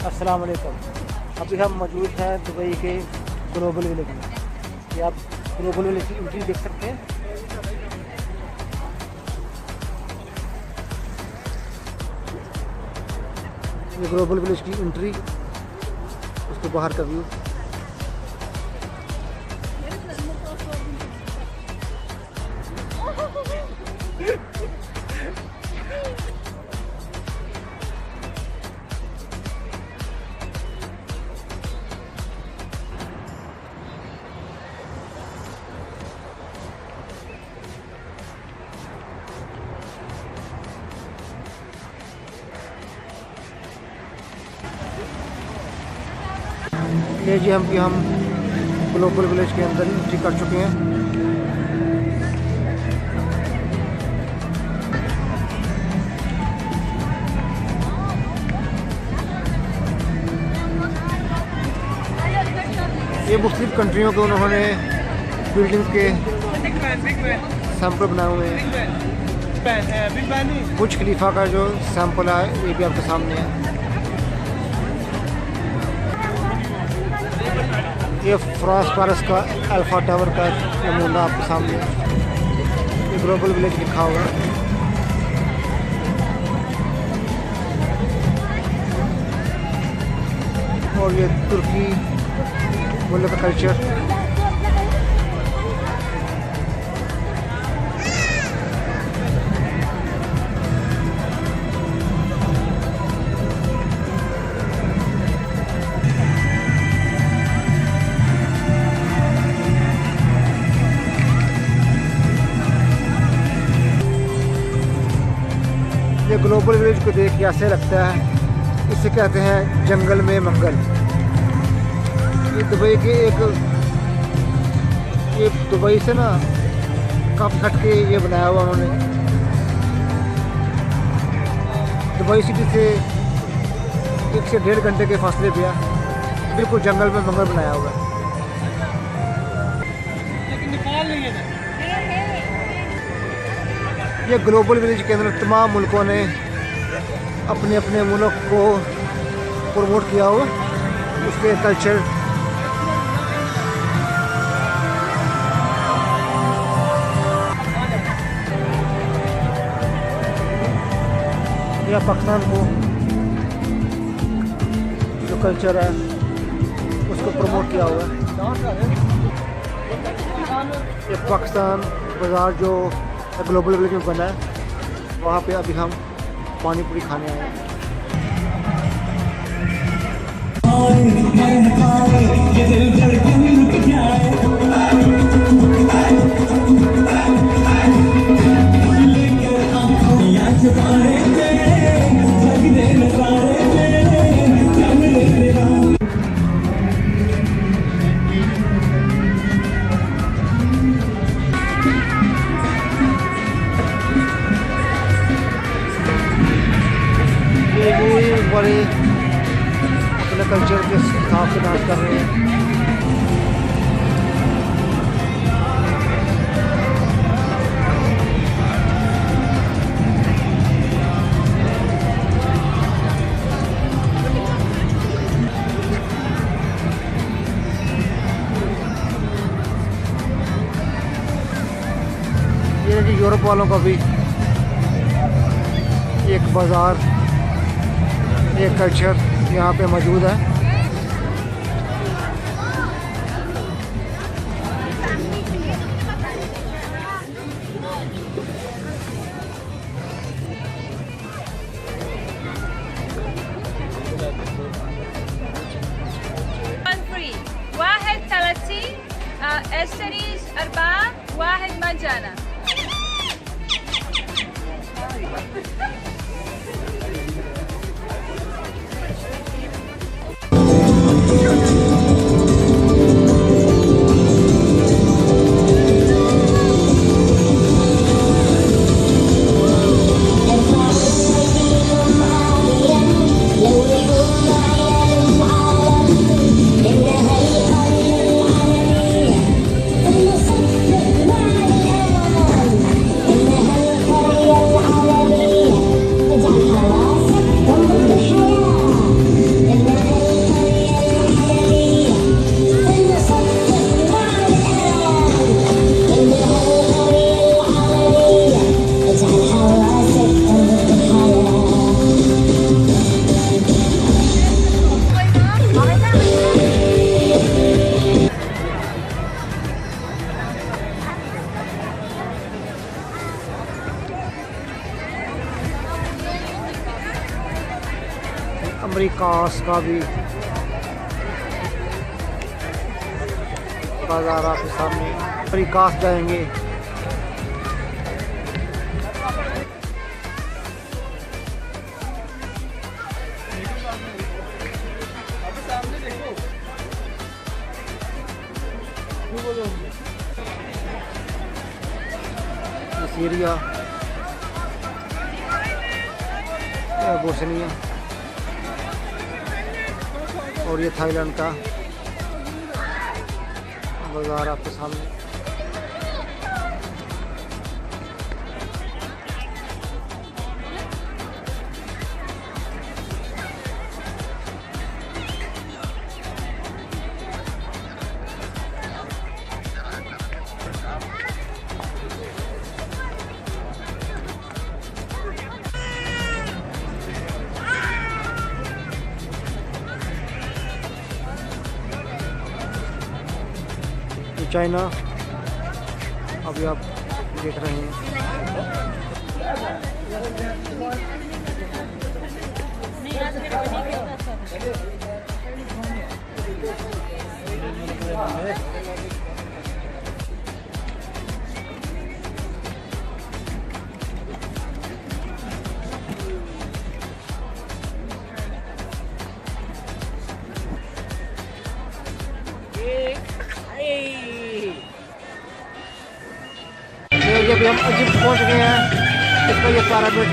अस्सलाम वालेकुम। अभी हम मौजूद हैं दुबई के ग्लोबल विलेज में। ये आप ग्लोबल विलेज की एंट्री देख सकते हैं। ये ग्लोबल विलेज की एंट्री, उसके बाहर का व्यू। ये जी हम ग्लोबल विलेज के अंदर एंट्री कर चुके हैं। ये मुख्तलिफ कंट्रियों के उन्होंने बिल्डिंग्स के सैंपल बनाए हुए हैं। बुर्ज खलीफा का जो सैंपल है ये भी आपके सामने है। ये फ्रांस पेरिस का अल्फा टावर का नमूना आपके सामने है। ये ग्लोबल विलेज लिखा हुआ है। और ये तुर्की मुल्क का कल्चर। ये ग्लोबल विलेज को देख के ऐसे लगता है, इसे कहते हैं जंगल में मंगल। ये दुबई के ये दुबई से ना काफ़ी हट के ये बनाया हुआ उन्होंने। दुबई सिटी से 1 से 1.5 घंटे के फासले पे है। बिल्कुल जंगल में मंगल बनाया हुआ है। ये ग्लोबल विलेज के अंदर तमाम मुल्कों ने अपने अपने मुल्क को प्रमोट किया हो, उसके कल्चर। या पाकिस्तान को जो कल्चर है उसको प्रमोट किया हुआ है। ये पाकिस्तान बाज़ार जो ग्लोबल विलेज में बना है, वहाँ पे अभी हम पानी पूरी खाने आए हैं। बड़े अपने कल्चर के हिसाब से डांस कर रहे हैं। ये कि यूरोप वालों का भी एक बाज़ार, एक कल्चर यहाँ पे मौजूद है। वाहिद 30 एस्टरीज 4 वाहिद मजाना। अमेरिकास का भी बाजार आपके सामने। अमेरिकास जाएंगे। सीरिया, बोस्निया और ये थाईलैंड का बाजार आपके सामने। चाइना अभी आप देख रहे हैं। जब हम अजीब पहुंच गए हैं, इसका ये 12 मिनट